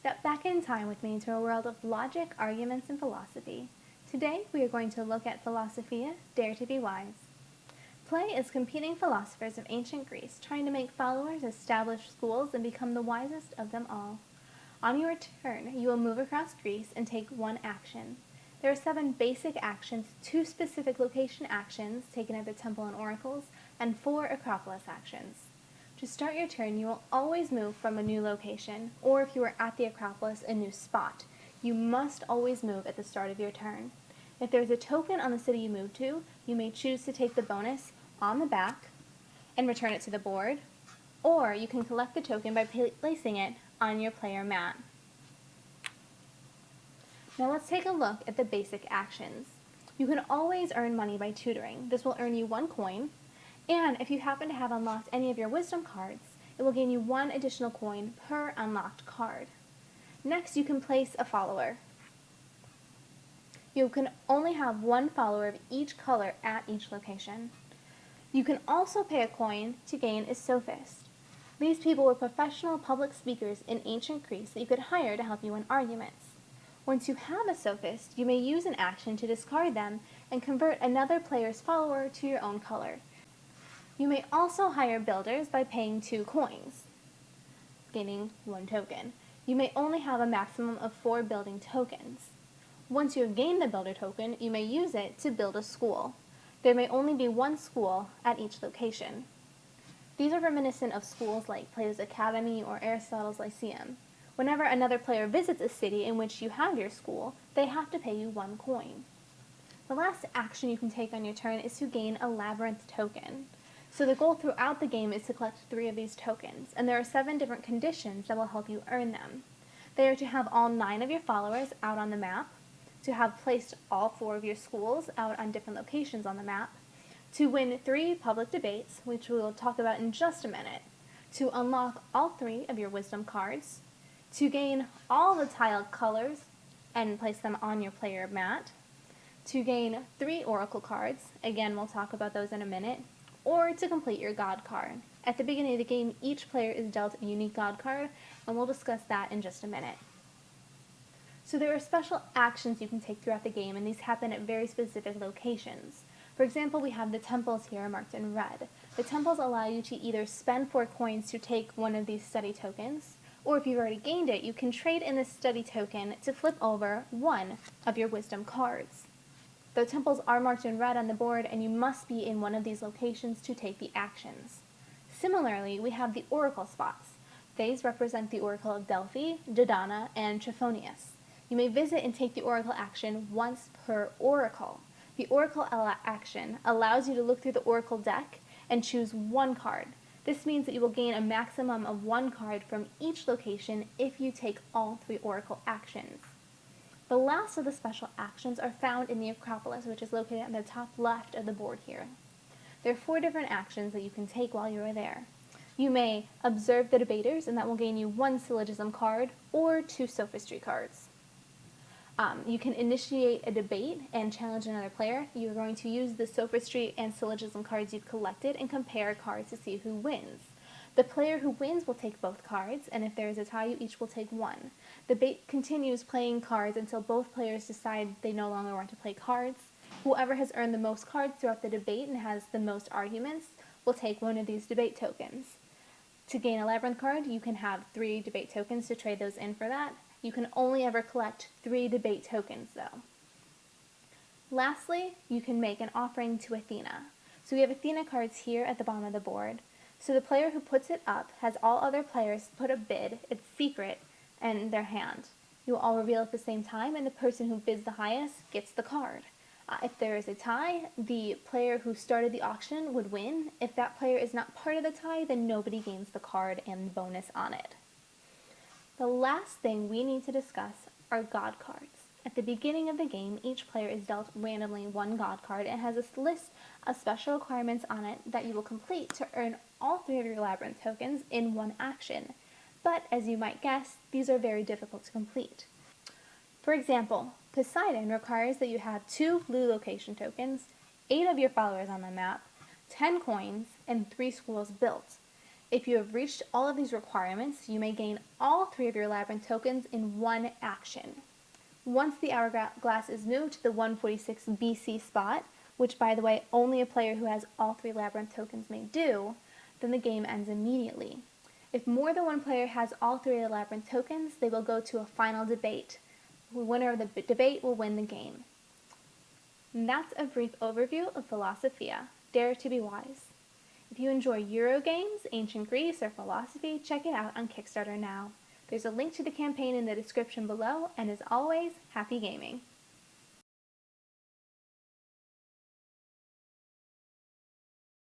Step back in time with me to a world of logic, arguments, and philosophy. Today, we are going to look at Philosophia, Dare to be Wise. Play is competing philosophers of ancient Greece trying to make followers establish schools and become the wisest of them all. On your turn, you will move across Greece and take one action. There are 7 basic actions, 2 specific location actions taken at the temple and oracles, and 4 Acropolis actions. To start your turn, you will always move from a new location, or if you are at the Acropolis, a new spot. You must always move at the start of your turn. If there is a token on the city you move to, you may choose to take the bonus on the back and return it to the board, or you can collect the token by placing it on your player mat. Now let's take a look at the basic actions. You can always earn money by tutoring. This will earn you 1 coin, and if you happen to have unlocked any of your wisdom cards, it will gain you 1 additional coin per unlocked card. Next, you can place a follower. You can only have 1 follower of each color at each location. You can also pay a coin to gain a sophist. These people were professional public speakers in ancient Greece that you could hire to help you in arguments. Once you have a sophist, you may use an action to discard them and convert another player's follower to your own color. You may also hire builders by paying 2 coins, gaining 1 token. You may only have a maximum of 4 building tokens. Once you have gained the builder token, you may use it to build a school. There may only be 1 school at each location. These are reminiscent of schools like Plato's Academy or Aristotle's Lyceum. Whenever another player visits a city in which you have your school, they have to pay you 1 coin. The last action you can take on your turn is to gain a Labyrinth token. So the goal throughout the game is to collect 3 of these tokens, and there are 7 different conditions that will help you earn them. They are to have all 9 of your followers out on the map, to have placed all 4 of your schools out on different locations on the map, to win 3 public debates, which we will talk about in just a minute, to unlock all 3 of your wisdom cards, to gain all the tiled colors and place them on your player mat, to gain 3 oracle cards, again we'll talk about those in a minute, or to complete your god card. At the beginning of the game, each player is dealt a unique god card, and we'll discuss that in just a minute. So there are special actions you can take throughout the game, and these happen at very specific locations. For example, we have the temples here marked in red. The temples allow you to either spend 4 coins to take one of these study tokens, or if you've already gained it, you can trade in this study token to flip over 1 of your wisdom cards. The temples are marked in red on the board, and you must be in one of these locations to take the actions. Similarly, we have the oracle spots. These represent the oracle of Delphi, Dodona, and Trophonius. You may visit and take the oracle action once per oracle. The oracle action allows you to look through the oracle deck and choose 1 card. This means that you will gain a maximum of 1 card from each location if you take all 3 oracle actions. The last of the special actions are found in the Acropolis, which is located on the top left of the board here. There are 4 different actions that you can take while you are there. You may observe the debaters, and that will gain you 1 syllogism card or 2 sophistry cards. You can initiate a debate and challenge another player. You are going to use the sophistry and syllogism cards you've collected and compare cards to see who wins. The player who wins will take both cards, and if there is a tie, you each will take 1. The debate continues playing cards until both players decide they no longer want to play cards. Whoever has earned the most cards throughout the debate and has the most arguments will take 1 of these debate tokens. To gain a Labyrinth card, you can have 3 debate tokens to trade those in for that. You can only ever collect 3 debate tokens, though. Lastly, you can make an offering to Athena. So we have Athena cards here at the bottom of the board. So the player who puts it up has all other players put a bid, it's secret, in their hand. You will all reveal at the same time, and the person who bids the highest gets the card. If there is a tie, the player who started the auction would win. If that player is not part of the tie, then nobody gains the card and the bonus on it. The last thing we need to discuss are god cards. At the beginning of the game, each player is dealt randomly 1 god card and has a list of special requirements on it that you will complete to earn all 3 of your Labyrinth tokens in 1 action. But, as you might guess, these are very difficult to complete. For example, Poseidon requires that you have 2 blue location tokens, 8 of your followers on the map, 10 coins, and 3 schools built. If you have reached all of these requirements, you may gain all 3 of your Labyrinth tokens in one action. Once the hourglass is moved to the 146 BC spot, which by the way only a player who has all 3 Labyrinth tokens may do, then the game ends immediately. If more than one player has all 3 of the Labyrinth tokens, they will go to a final debate. The winner of the debate will win the game. And that's a brief overview of Philosophia. Dare to be wise. If you enjoy Euro games, ancient Greece, or philosophy, check it out on Kickstarter now. There's a link to the campaign in the description below, and as always, happy gaming!